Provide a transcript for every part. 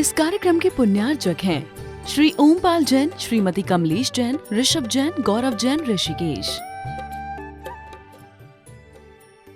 इस कार्यक्रम के पुण्यार्चक हैं श्री ओमपाल जैन, श्रीमती कमलेश जैन, ऋषभ जैन, गौरव जैन, ऋषिकेश।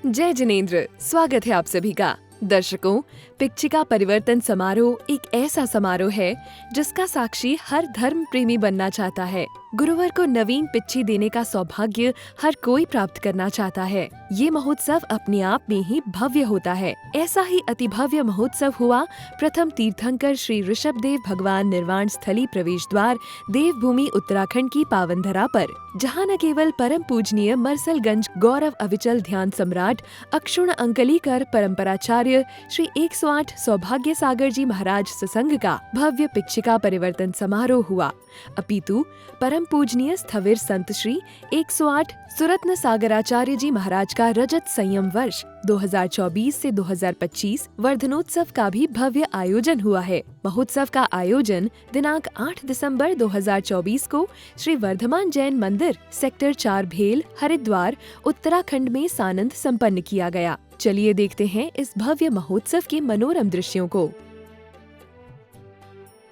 जय जिनेंद्र। स्वागत है आप सभी का। दर्शकों, पिच्छिका परिवर्तन समारोह एक ऐसा समारोह है जिसका साक्षी हर धर्म प्रेमी बनना चाहता है। गुरुवर को नवीन पिच्छी देने का सौभाग्य हर कोई प्राप्त करना चाहता है। ये महोत्सव अपने आप में ही भव्य होता है। ऐसा ही अति भव्य महोत्सव हुआ प्रथम तीर्थंकर श्री ऋषभ देव भगवान निर्वाण स्थली प्रवेश द्वार देवभूमि उत्तराखंड की पावन धरा पर, जहाँ न केवल परम पूजनीय मरसलगंज गौरव अविचल ध्यान सम्राट अक्षुण अंकलीकर परंपराचार्य श्री 108 सौभाग्य सागर जी महाराज ससंग का भव्य पिच्छिका परिवर्तन समारोह हुआ, अपितु परम पूजनीय स्थविर संत श्री 108 सुरत्न सागराचार्य जी महाराज का रजत संयम वर्ष 2024 से 2025 वर्धनोत्सव का भी भव्य आयोजन हुआ है। महोत्सव का आयोजन दिनांक 8 दिसंबर 2024 को श्री वर्धमान जैन मंदिर सेक्टर 4 भेल, हरिद्वार, उत्तराखंड में सानंद संपन्न किया गया। चलिए देखते हैं इस भव्य महोत्सव के मनोरम दृश्यों को।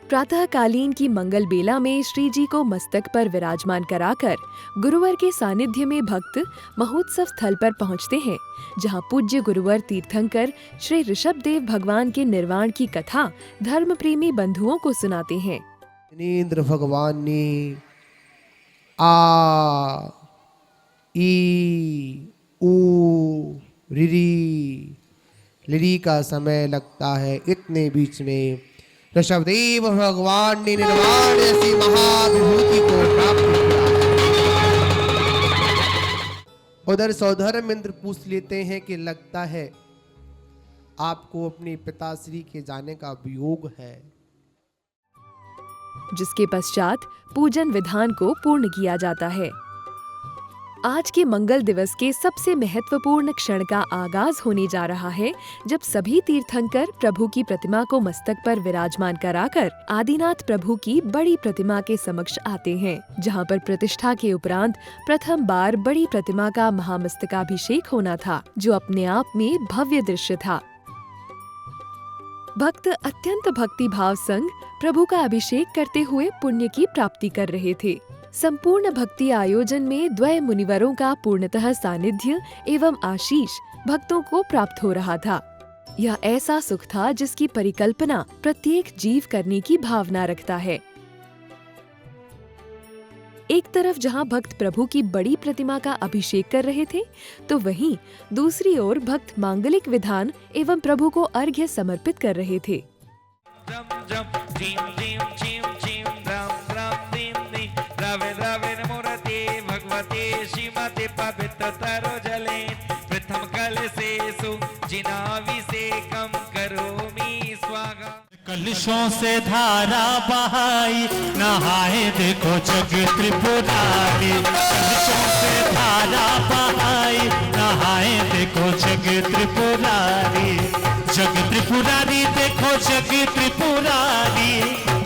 प्रातःकालीन की मंगल बेला में श्री जी को मस्तक पर विराजमान कराकर गुरुवर के सानिध्य में भक्त महोत्सव स्थल पर पहुंचते हैं, जहां पूज्य गुरुवर तीर्थंकर श्री ऋषभ देव भगवान के निर्वाण की कथा धर्म प्रेमी बंधुओं को सुनाते हैं। जिनेंद्र भगवान ने आ ई ऊ रिरी लिरी का समय लगता है, इतने बीच में ऋषभदेव भगवान ने निर्वाण ऐसी महाविभूति को प्राप्त किया। उधर सौधर्म इंद्र पूछ लेते हैं कि लगता है आपको अपने पिताश्री के जाने का वियोग है। जिसके पश्चात पूजन विधान को पूर्ण किया जाता है। आज के मंगल दिवस के सबसे महत्वपूर्ण क्षण का आगाज होने जा रहा है, जब सभी तीर्थंकर प्रभु की प्रतिमा को मस्तक पर विराजमान कराकर आदिनाथ प्रभु की बड़ी प्रतिमा के समक्ष आते हैं, जहां पर प्रतिष्ठा के उपरांत प्रथम बार बड़ी प्रतिमा का महामस्तकाभिषेक होना था, जो अपने आप में भव्य दृश्य था। भक्त अत्यंत भक्ति भाव संग प्रभु का अभिषेक करते हुए पुण्य की प्राप्ति कर रहे थे। संपूर्ण भक्ति आयोजन में द्वय मुनिवरों का पूर्णतः सानिध्य एवं आशीष भक्तों को प्राप्त हो रहा था। यह ऐसा सुख था जिसकी परिकल्पना प्रत्येक जीव करने की भावना रखता है। एक तरफ जहां भक्त प्रभु की बड़ी प्रतिमा का अभिषेक कर रहे थे, तो वहीं दूसरी ओर भक्त मांगलिक विधान एवं प्रभु को अर्घ्य समर्पित कर रहे थे। कलशों से धारा बहाई नहाए देखो जग त्रिपुरारी। कलशों से धारा बहाई नहाए देखो जग त्रिपुरारी। जग त्रिपुरारी देखो जग त्रिपुरारी।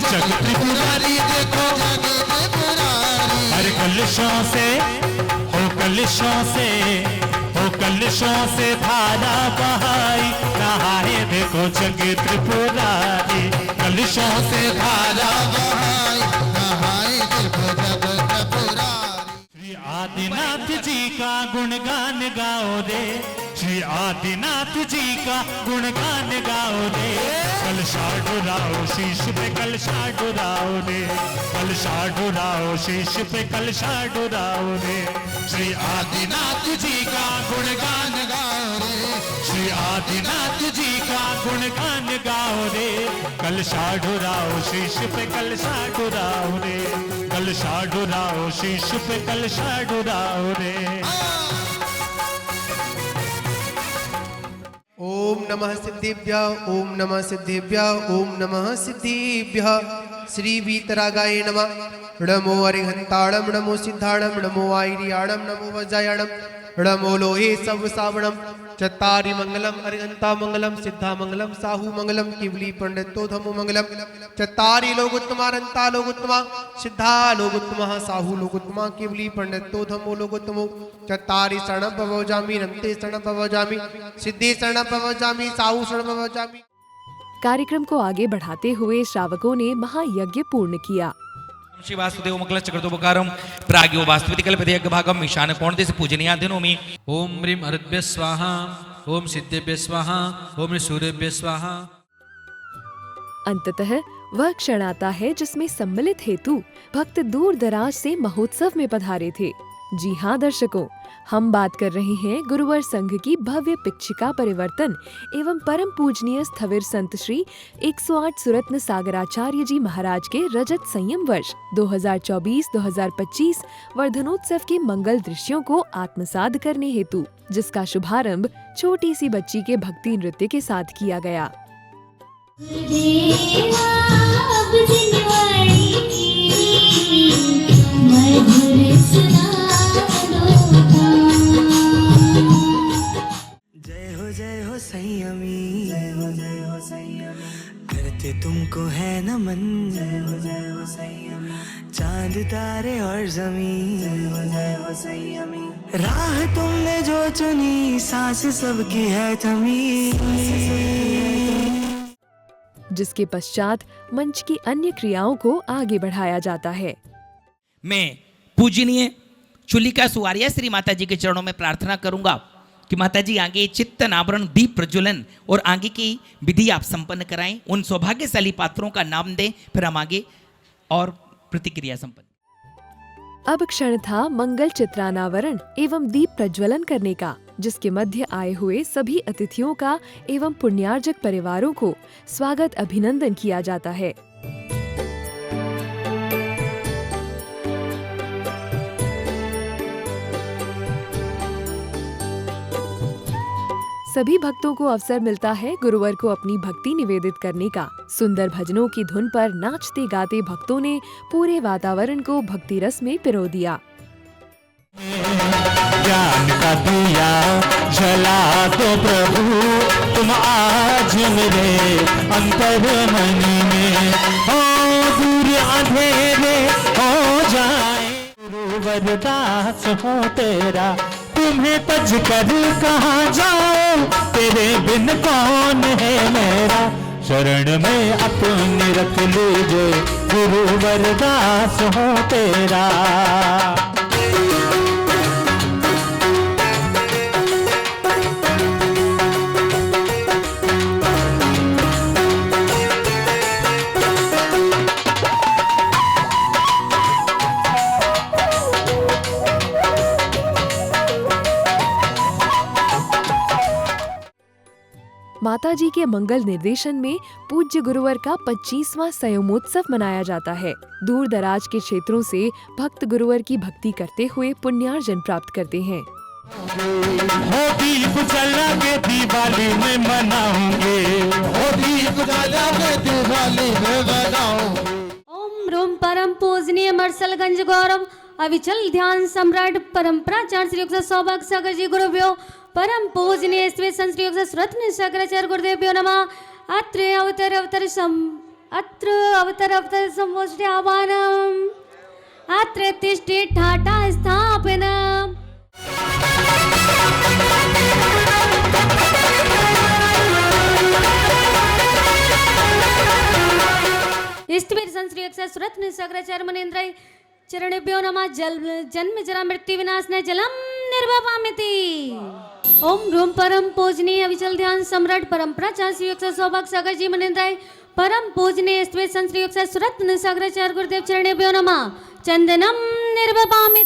जग त्रिपुरारी देखो जग त्रिपुरारी। हर कलशों से हो कलशों से हो कलशों से धारा बहाई नहाए देखो जग त्रिपुरारी। कलशों से धारा बहाई नहाए देखो जग त्रिपुरारी। श्री आदिनाथ जी का गुणगान गाओ रे। श्री आदिनाथ जी का गुणगान गाओ रे। कलशा डुराओ शीश पे कलशा डुराओ रे। कलशा डुराओ शीश पे कलशा डुराओ रे। श्री आदिनाथ जी का गुणगान गाओ रे। श्री आदिनाथ जी का गुणगान गाओ रे। कलशा डुराओ शीश पे कलशा डुराओ रे। कलशा डुराओ शीश पे कलशा डुराओ रे। ओम नमः सिद्धिभ्यः, ओम नमः सिद्धिभ्यः, ओम नमः सिद्धिभ्यः। श्री वीतरागाय नमः। नमो अरिहंताणम, नमो सिद्धाणम, नमो आयर्याणम, नमो वज्रायणम, नमो लोहे सवसावणम। चत्तारि मंगलम अरिहंता मंगलम, सिद्धा मंगलम, साहू मंगलम, केवली पंडितो धमो मंगलम। चत्तारि लोकोत्तमा रंता लोकोत्तमा, सिद्धा लोकोत्तमा, साहू लोकोत्तमा, केवली पंडितो धमो लोकोत्तमो। चत्तारि शरणं भवजामि, रन्ते शरणं भवजामि, सिद्धे शरणं भवजामि, साहू शरणं भवजामि। कार्यक्रम को आगे बढ़ाते हुए श्रावकों ने महायज्ञ पूर्ण किया। श्री वासुदेव मंगल चक्रतोपकारम प्राग्यो वास्तविकल्पदेयज्ञ भागम ईशान कोणदेश पूजनीयाधिनोमि। ओम ह्रीं हृद्भ्यः स्वाहा, ओम सिद्धेभ्यः स्वाहा, ओम सूर्येभ्यः स्वाहा। अंततः वह क्षण आता है जिसमें सम्मिलित हेतु भक्त दूर दराज से महोत्सव में पधारे थे। जी हाँ दर्शकों, हम बात कर रहे हैं गुरुवर संघ की भव्य पिक्षिका परिवर्तन एवं परम पूजनीय स्थविर संत श्री 108 सुरत्न सागराचार्य जी महाराज के रजत संयम वर्ष 2024-2025 वर्धनोत्सव के मंगल दृश्यों को आत्मसात करने हेतु, जिसका शुभारंभ छोटी सी बच्ची के भक्ति नृत्य के साथ किया गया। जय हो संयमी, करते तुमको है नमन, चांद तारे और जमीन, राह तुमने जो चुनी, सांस सबकी है थमी। जिसके पश्चात मंच की अन्य क्रियाओं को आगे बढ़ाया जाता है। मैं पूजनीय चुलिका सुवारिया श्री माता जी के चरणों में प्रार्थना करूंगा कि माता जी आगे चित्तन आवरण दीप प्रज्वलन और आगे की विधि आप संपन्न कराएं। उन सौभाग्यशाली पात्रों का नाम दें, फिर हम आगे और प्रतिक्रिया संपन्न। अब क्षण था मंगल चित्रानावरण एवं दीप प्रज्वलन करने का, जिसके मध्य आए हुए सभी अतिथियों का एवं पुण्यार्जक परिवारों को स्वागत अभिनंदन किया जाता है। सभी भक्तों को अवसर मिलता है गुरुवर को अपनी भक्ति निवेदित करने का। सुंदर भजनों की धुन पर नाचते गाते भक्तों ने पूरे वातावरण को भक्ति रस में पिरो दिया। ज्ञान का दिया जला दो प्रभु, तुम आज मेरे अंतर मन में, हो दूर अंधेरे हो जाए, गुरुवर दास हो तेरा, तुम्हें तज कर कहाँ जाओ, तेरे बिन कौन है मेरा, शरण में अपने रख लीजिए, गुरुवर दास हो तेरा। माताजी के मंगल निर्देशन में पूज्य गुरुवर का 25वां संयमोत्सव मनाया जाता है। दूर दराज के क्षेत्रों से भक्त गुरुवर की भक्ति करते हुए पुण्यार्जन प्राप्त करते हैं। हो दीप जला के दिवाली में मनाऊंगे, हो दीप जला के दिवाली में मनाऊंगे। ओम रूम परम पूजनीय मरसलगंज गौरव अविचल ध्यान सम्राट परम्पराचार्य श्री युक्त सौभाग्य सागर जी गुरुभ्यो परम पूजनीय स्वे संस्कृत सुरत्न शंकराचार्य गुरुदेव्यो नमः। अत्र अवतर संवोष्टि आह्वानम्, अत्र तिष्ठे ठाटा स्थापनम्। स्थिर संस्कृत सुरत्न शंकराचार्य मुनीन्द्राय चरणेभ्यो नमः। जन्म जरा मृत्यु विनाशनाय जलम निर्वापयामि। ओम रूम परम पूजनीय अविचल ध्यान सम्राट परम्पराचार्य श्री युक्त सौभाग्य सागर जी मुनीन्द्राय परम पूजनीय स्वे संस्कृत सुरत्न शंकराचार्य गुरुदेव चरणेभ्यो नमः। चंदनम निर्वापयामि।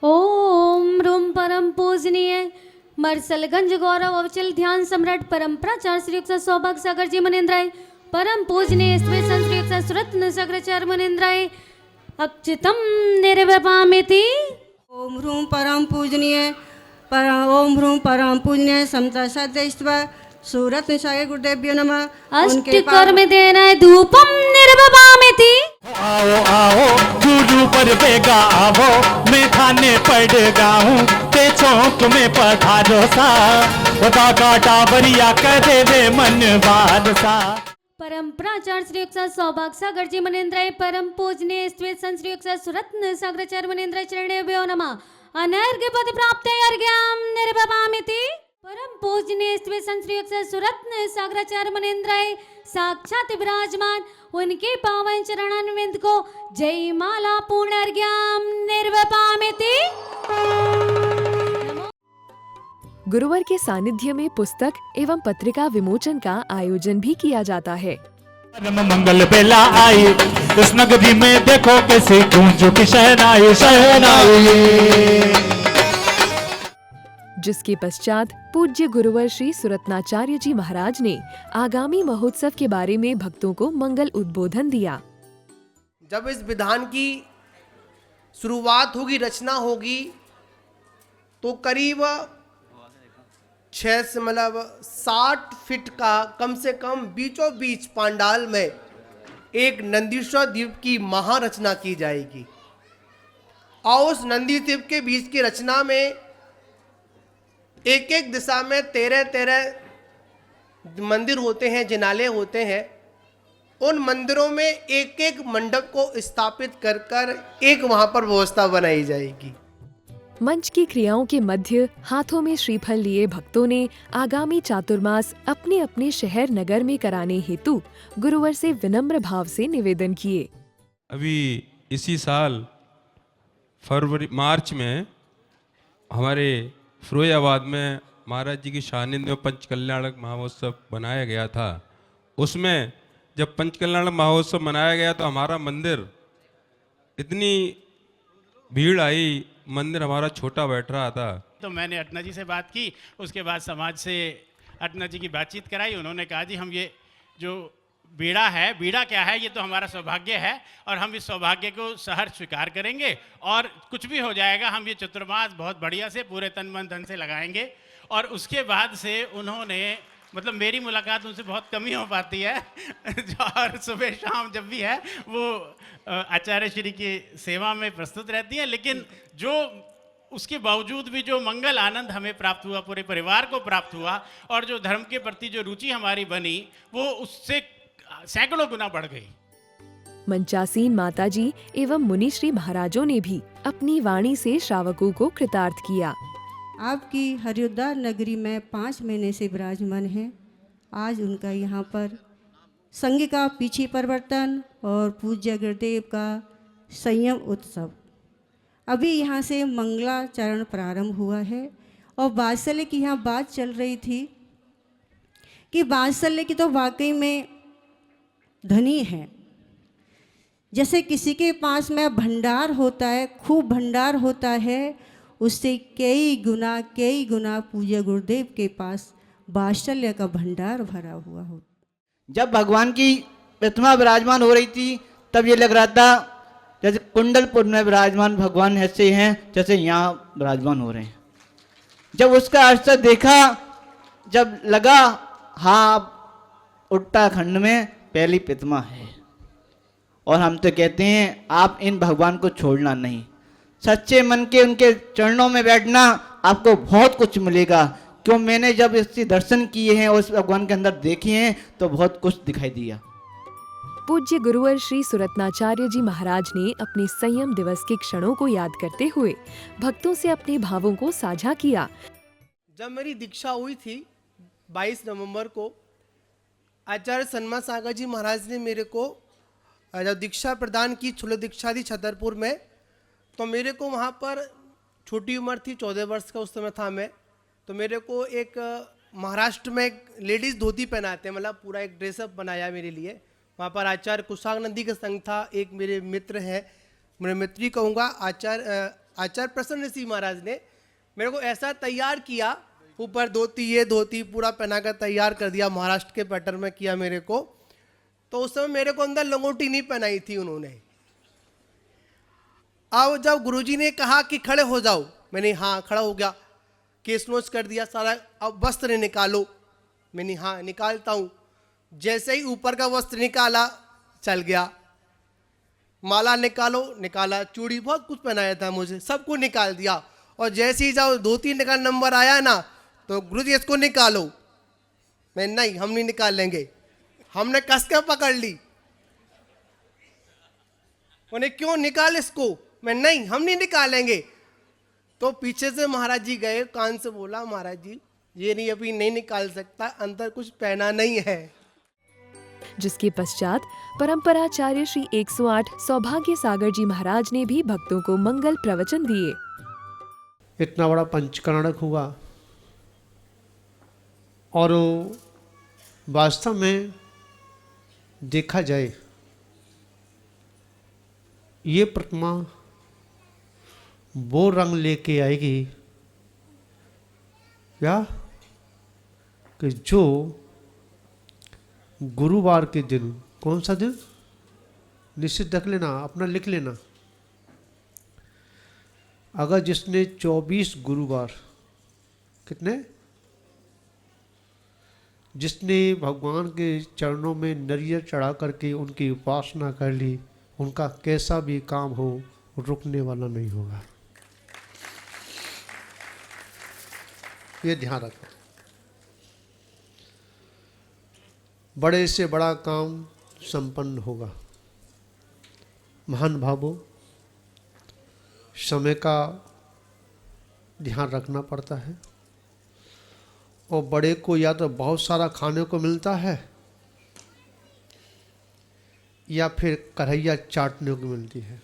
ओम रूम परम पूजनीय मरसलगंज गौरव अविचल ध्यान सम्राट परम्पराचार्य श्री युक्त सौभाग्य सागर जी मुनीन्द्राय परम पूजनीय स्वे संस्कृत सुरत्न शंकराचार्य मुनीन्द्राय अच्युतम निर्वापयामि। ओम ह्रूम परम पूजनीय समता सदैव सूरत सागर गुरुदेव्यो नमः। अष्टकर्म देनाय धूपम निर्वापयामि। आओ आओ गुरु पर बेगा आवो, मैं खाने पड़ गाऊं ते चौक में पधारो सा, बता काटा बरिया करे वे मन बार सा। परम प्राचार्य श्री युक्त सौभाग्य सागर जी मनेन्द्राय परम पूजनीय स्त्वेत संत श्री युक्त सुरत्न सागराचार्य मनेन्द्राय चरणेभ्यो नमः अनर्घ्य पद प्राप्त अर्घ्यम निर्भवामिति परम पूजनीय स्त्वेत संत श्री युक्त सुरत्न सागराचार्य मनेन्द्राय साक्षात विराजमान उनके पावन चरणान्विंद को जय माला पूर्ण अर्घ्यम निर्भवामिति। गुरुवर के सानिध्य में पुस्तक एवं पत्रिका विमोचन का आयोजन भी किया जाता है। परम मंगल बेला आई, उस नगरी में देखो कैसे गूंजो की शहनाई शहनाई। जिसके पश्चात पूज्य गुरुवर श्री सुरत्नाचार्य जी महाराज ने आगामी महोत्सव के बारे में भक्तों को मंगल उद्बोधन दिया। जब इस विधान की शुरुआत होगी, रचना होगी, तो करीब 6 से 60 फीट का कम से कम बीचों बीच पांडाल में एक नंदीश्वर द्वीप की महारचना की जाएगी। और उस नंदी द्वीप के बीच की रचना में एक एक दिशा में 13 मंदिर होते हैं, जिनाले होते हैं। उन मंदिरों में एक एक मंडप को स्थापित कर कर एक वहां पर व्यवस्था बनाई जाएगी। मंच की क्रियाओं के मध्य हाथों में श्रीफल लिए भक्तों ने आगामी चातुर्मास अपने अपने शहर नगर में कराने हेतु गुरुवर से विनम्र भाव से निवेदन किए। अभी इसी साल मार्च में हमारे फिरोजाबाद में महाराज जी की सानिध्य में पंचकल्याणक महोत्सव बनाया गया था। उसमें जब पंचकल्याणक महोत्सव मनाया गया तो हमारा मंदिर, इतनी भीड़ आई, मंदिर हमारा छोटा बैठ रहा था। तो मैंने अटना जी से बात की, उसके बाद समाज से अटना जी की बातचीत कराई। उन्होंने कहा जी हम ये जो बीड़ा है, बीड़ा क्या है, ये तो हमारा सौभाग्य है और हम इस सौभाग्य को सहर्ष स्वीकार करेंगे और कुछ भी हो जाएगा, हम ये चतुर्मास बहुत बढ़िया से पूरे तन मन धन से लगाएंगे। और उसके बाद से उन्होंने, मतलब मेरी मुलाकात उनसे बहुत कम ही हो पाती है और सुबह शाम जब भी है वो आचार्य श्री की सेवा में प्रस्तुत रहती है। लेकिन जो उसके बावजूद भी जो मंगल आनंद हमें प्राप्त हुआ, पूरे परिवार को प्राप्त हुआ, और जो धर्म के प्रति जो रुचि हमारी बनी वो उससे सैकड़ों गुना बढ़ गई। मंचासीन माताजी एवं मुनि श्री महाराजों ने भी अपनी वाणी से श्रावकों को कृतार्थ किया। आपकी हरिद्वार नगरी में 5 महीने से विराजमान हैं। आज उनका यहाँ पर संघ का पीछे परिवर्तन और पूज्य गुरुदेव का संयम उत्सव, अभी यहाँ से मंगलाचरण प्रारंभ हुआ है। और वात्सल्य की यहाँ बात चल रही थी कि वात्सल्य की तो वाकई में धनी है। जैसे किसी के पास में भंडार होता है, खूब भंडार होता है, उससे कई गुना पूज्य गुरुदेव के पास वात्सल्य का भंडार भरा हुआ हो। जब भगवान की प्रतिमा विराजमान हो रही थी तब ये लग रहा था जैसे कुंडलपुर में विराजमान भगवान ऐसे हैं जैसे यहाँ विराजमान हो रहे हैं। जब उसका अर्थ देखा, जब लगा हाँ उत्तराखंड में पहली प्रतिमा है। और हम तो कहते हैं आप इन भगवान को छोड़ना नहीं, सच्चे मन के उनके चरणों में बैठना, आपको बहुत कुछ मिलेगा। क्यों, मैंने जब इसके दर्शन किए हैं और उस भगवान के अंदर देखे हैं तो बहुत कुछ दिखाई दिया। पूज्य गुरुवर श्री सुरत्नाचार्य जी महाराज ने अपने संयम दिवस के क्षणों को याद करते हुए भक्तों से अपने भावों को साझा किया। जब मेरी दीक्षा हुई थी 22 नवंबर को, आचार्य सन्मा सागर जी महाराज ने मेरे को जब दीक्षा प्रदान की, छुल दीक्षा दी छतरपुर में, तो मेरे को वहाँ पर छोटी उम्र थी, 14 वर्ष का उस समय था मैं। तो मेरे को एक महाराष्ट्र में एक लेडीज़ धोती पहनाते हैं, मतलब पूरा एक ड्रेसअप बनाया मेरे लिए। वहाँ पर आचार्य कुशांग नंदी का संघ था, एक मेरे मित्र हैं, मेरे मित्र ही कहूँगा, आचार्य प्रसन्न सिंह महाराज ने मेरे को ऐसा तैयार किया, ऊपर धोती, ये धोती पूरा पहना कर तैयार कर दिया, महाराष्ट्र के पैटर्न में किया मेरे को। तो उस समय मेरे को अंदर लंगोटी नहीं पहनाई थी उन्होंने। अब जब गुरुजी ने कहा कि खड़े हो जाओ, मैंने हाँ खड़ा हो गया, केस नोच कर दिया सारा, अब वस्त्र निकालो, मैंने हाँ निकालता हूँ। जैसे ही ऊपर का वस्त्र निकाला चल गया, माला निकालो, निकाला, चूड़ी, बहुत कुछ पहनाया था मुझे, सब कुछ निकाल दिया। और जैसे ही जाओ 2-3 निकाल नंबर आया ना, तो गुरुजी इसको निकालो, मैं नहीं, हम नहीं निकाल लेंगे। हमने कस के पकड़ ली, उन्हें क्यों निकाल इसको, मैं नहीं, हम नहीं निकालेंगे। तो पीछे से महाराज जी गए, कान से बोला, महाराज जी ये नहीं, अभी नहीं निकाल सकता, अंदर कुछ पहना नहीं है। जिसके पश्चात परंपराचार्य श्री 108 सौभाग्य सागर जी महाराज ने भी भक्तों को मंगल प्रवचन दिए। इतना बड़ा पंचकर्णक हुआ और वास्तव में देखा जाए ये प्रतिमा वो रंग लेके आएगी क्या कि जो गुरुवार के दिन, कौन सा दिन निश्चित रख लेना, अपना लिख लेना, अगर जिसने 24 गुरुवार, कितने, जिसने भगवान के चरणों में नरियल चढ़ा करके उनकी उपासना कर ली, उनका कैसा भी काम हो रुकने वाला नहीं होगा। ये ध्यान रखो। बड़े से बड़ा काम संपन्न होगा। महान भावों, समय का ध्यान रखना पड़ता है और बड़े को या तो बहुत सारा खाने को मिलता है या फिर कढ़ैया चाटने को मिलती है।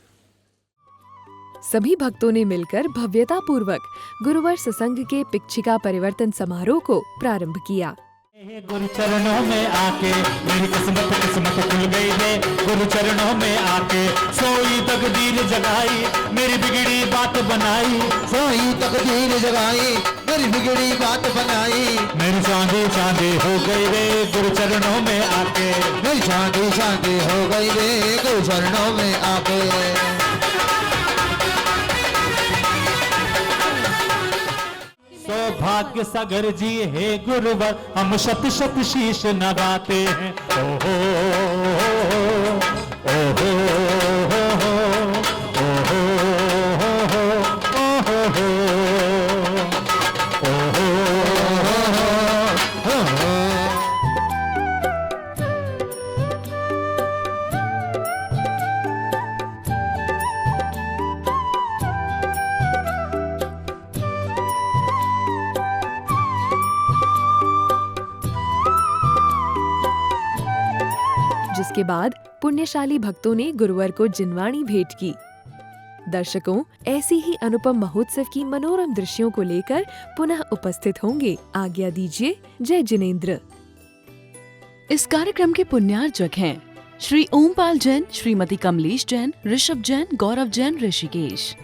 सभी भक्तों ने मिलकर भव्यता पूर्वक गुरुवर सत्संग के पिक्षिका परिवर्तन समारोह को प्रारंभ किया। गुरु चरणों में आके मेरी किस्मत खुल गई है, गुरु चरणों में आके सोई तकदीर जगाई, मेरी बिगड़ी बात बनाई, सोई तकदीर जगाई, मेरी बिगड़ी बात बनाई, मेरी चांदी चांदी हो गई रे गुरु चरणों में आके, मेरी चांदी चांदी हो गई रे गुरु चरणों में आके। सौभाग्य सागर जी हे गुरुवर, हम शत शत शीश नवाते हैं। ओहो ओहो जिसके बाद पुण्यशाली भक्तों ने गुरुवर को जिनवाणी भेंट की। दर्शकों, ऐसी ही अनुपम महोत्सव की मनोरम दृश्यों को लेकर पुनः उपस्थित होंगे। आज्ञा दीजिए। जय जिनेंद्र। इस कार्यक्रम के पुण्यार्चक हैं श्री ओमपाल जैन, श्रीमती कमलेश जैन, ऋषभ जैन, गौरव जैन, ऋषिकेश।